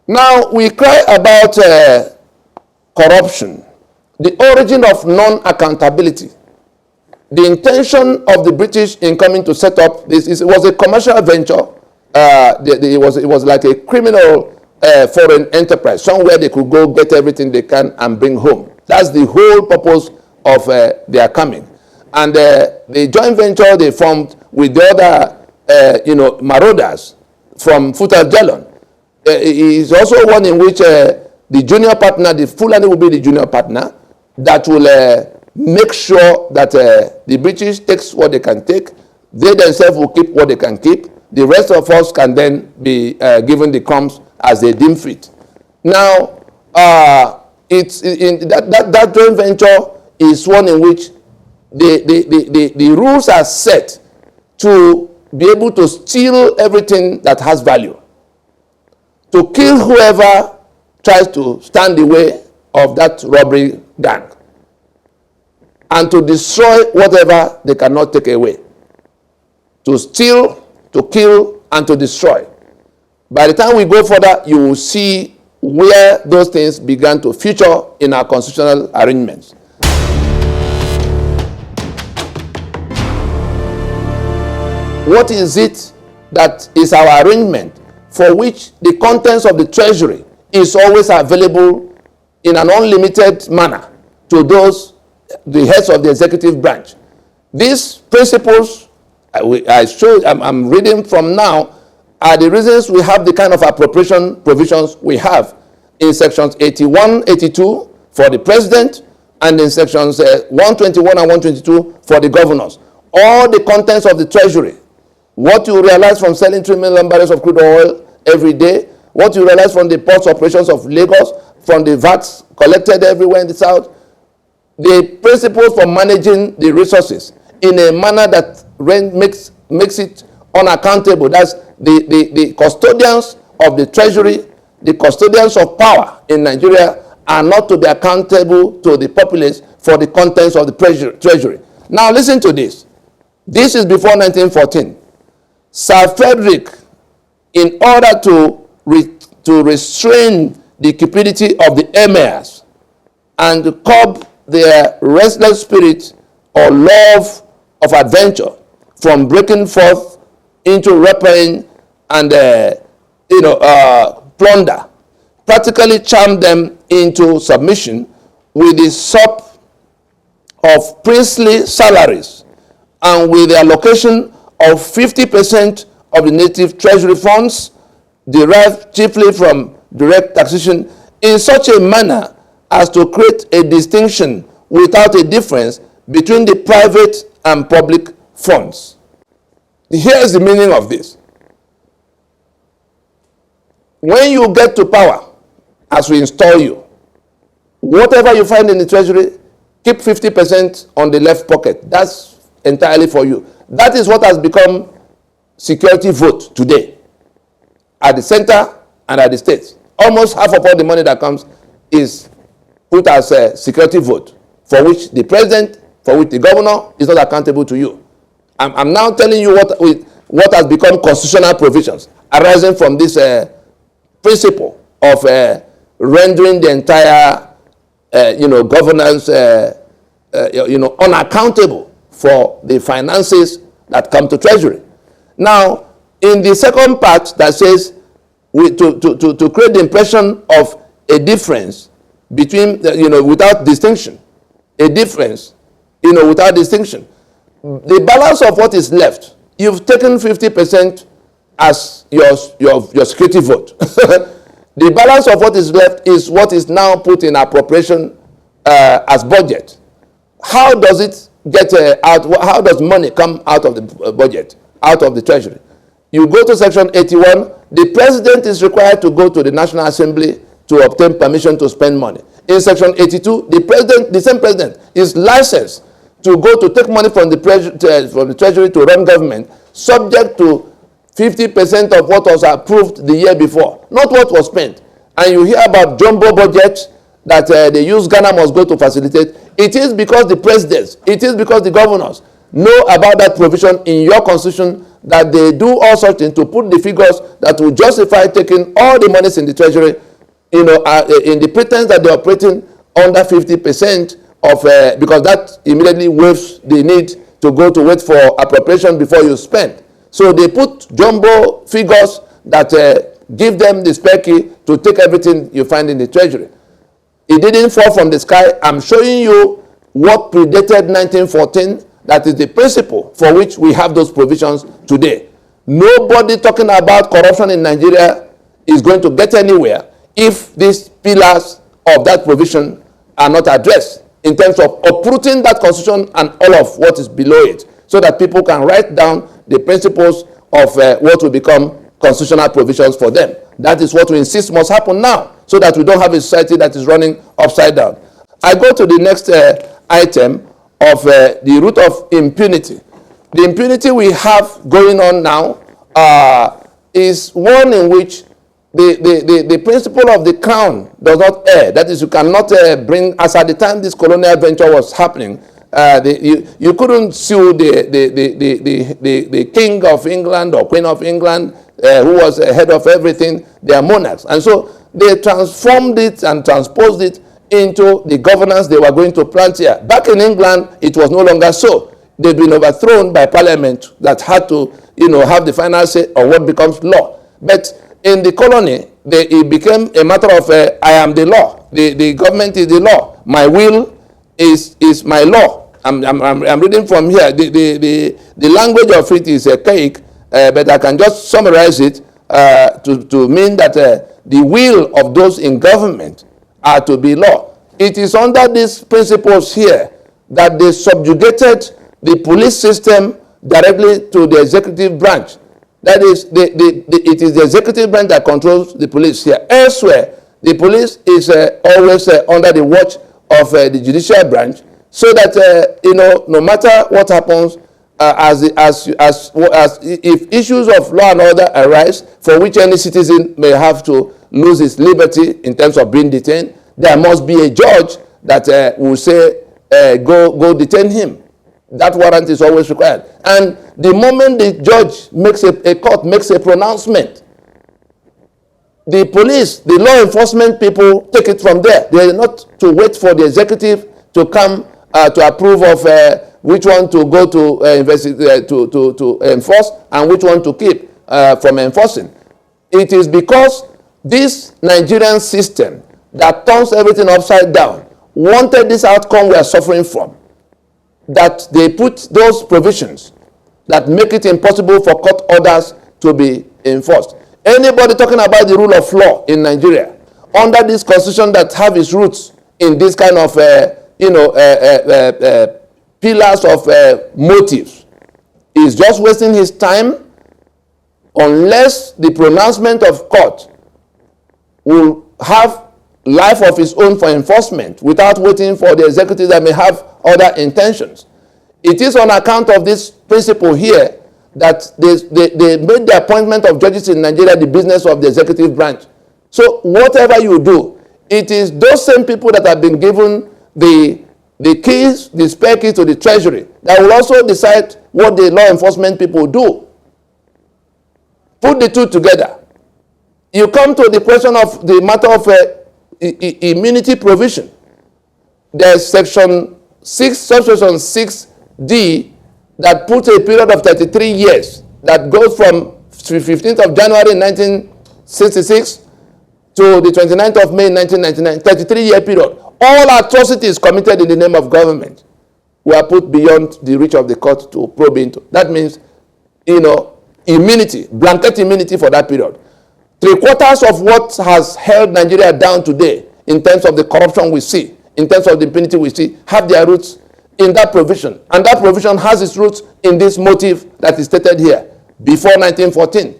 Now, we cry about corruption, the origin of non-accountability. The intention of the British in coming to set up this was a commercial venture. It was like a criminal foreign enterprise, somewhere they could go get everything they can and bring home. That's the whole purpose of their coming. And the joint venture they formed with the other, marauders from Futa-Jalon is also one in which the junior partner, the Fulani will be the junior partner, that will make sure that the British takes what they can take. They themselves will keep what they can keep. The rest of us can then be given the crumbs as they deem fit. Now, that joint venture is one in which the rules are set to be able to steal everything that has value, to kill whoever tries to stand in the way of that robbery gang, and to destroy whatever they cannot take away. To steal, to kill, and to destroy. By the time we go further, you will see where those things began to feature in our constitutional arrangements. What is it that is our arrangement for which the contents of the treasury is always available in an unlimited manner to those, the heads of the executive branch? These principles I'm reading from now are the reasons we have the kind of appropriation provisions we have in sections 81, 82 for the president, and in sections 121 and 122 for the governors. All the contents of the treasury, what you realize from selling 3 million barrels of crude oil every day, what you realize from the ports operations of Lagos, from the VATs collected everywhere in the south, the principles for managing the resources in a manner that makes it unaccountable. That's the custodians of the treasury, the custodians of power in Nigeria are not to be accountable to the populace for the contents of the treasury. Now listen to this. This is before 1914. Sir Frederick, in order to restrain the cupidity of the emirs and to curb their restless spirit or love of adventure from breaking forth into rapine and plunder, practically charmed them into submission with the sop of princely salaries and with the allocation of 50% of the native treasury funds derived chiefly from direct taxation in such a manner as to create a distinction without a difference between the private and public funds. Here is the meaning of this. When you get to power, as we install you, whatever you find in the treasury, keep 50% on the left pocket. That's entirely for you. That is what has become security vote today at the center and at the states. Almost half of all the money that comes is put as a security vote, for which the president, for which the governor is not accountable to you. I'm now telling you what has become constitutional provisions arising from this principle of rendering the entire governance unaccountable for the finances that come to treasury. Now, in the second part that says to create the impression of a difference between without distinction, a difference without distinction, the balance of what is left, you've taken 50% as your security vote. The balance of what is left is what is now put in appropriation as budget. How does it get out? How does money come out of the budget, out of the treasury? You go to section 81, the president is required to go to the National Assembly to obtain permission to spend money. In section 82, the same president is licensed to go to take money from the treasury to run government, subject to 50% of what was approved the year before, not what was spent. And you hear about jumbo budgets that they use Ghana must go to facilitate. It is because the presidents, it is because the governors know about that provision in your constitution that they do all sorts things to put the figures that will justify taking all the monies in the treasury, in the pretense that they're operating under 50% of, because that immediately waives the need to go to wait for appropriation before you spend. So they put jumbo figures that give them the spare key to take everything you find in the treasury. It didn't fall from the sky. I'm showing you what predated 1914. That is the principle for which we have those provisions today. Nobody talking about corruption in Nigeria is going to get anywhere if these pillars of that provision are not addressed in terms of uprooting that constitution and all of what is below it, so that people can write down the principles of what will become constitutional provisions for them. That is what we insist must happen now, so that we don't have a society that is running upside down. I go to the next item of the root of impunity. The impunity we have going on now is one in which the principle of the crown does not err. That is, you cannot bring, as at the time this colonial venture was happening, you couldn't sue the king of England or queen of England, who was head of everything. They are monarchs. And so they transformed it and transposed it into the governance they were going to plant here. Back in England, it was no longer so. They've been overthrown by parliament that had to, have the final say on what becomes law. But in the colony, it became a matter of I am the law. The government is the law. My will is my law. I'm reading from here. The language of it is a cake, but I can just summarize it to mean that the will of those in government are to be law. It is under these principles here that they subjugated the police system directly to the executive branch. That is, it is the executive branch that controls the police here. Elsewhere, the police is always under the watch of the judicial branch, so that no matter what happens, if issues of law and order arise for which any citizen may have to lose his liberty in terms of being detained, there must be a judge that will say, go detain him. That warrant is always required. And the moment the judge makes a court makes a pronouncement, the police, the law enforcement people take it from there. They are not to wait for the executive to come to approve of which one to go to enforce and which one to keep from enforcing. It is because this Nigerian system that turns everything upside down wanted this outcome we are suffering from, that they put those provisions that make it impossible for court orders to be enforced. Anybody talking about the rule of law in Nigeria under this constitution that have its roots in this kind of pillars of motives is just wasting his time, unless the pronouncement of court will have life of its own for enforcement without waiting for the executive that may have other intentions. It is on account of this principle here that they made the appointment of judges in Nigeria the business of the executive branch. So whatever you do, it is those same people that have been given the keys, the spare keys to the treasury, that will also decide what the law enforcement people do. Put the two together. You come to the question of the matter of immunity provision. There's section 6, subsection 6D, that puts a period of 33 years that goes from 15th of January 1966 to the 29th of May 1999, 33-year period. All atrocities committed in the name of government were put beyond the reach of the court to probe into. That means, immunity, blanket immunity for that period. 3/4 of what has held Nigeria down today in terms of the corruption we see, in terms of the impunity we see, have their roots in that provision. And that provision has its roots in this motive that is stated here, before 1914.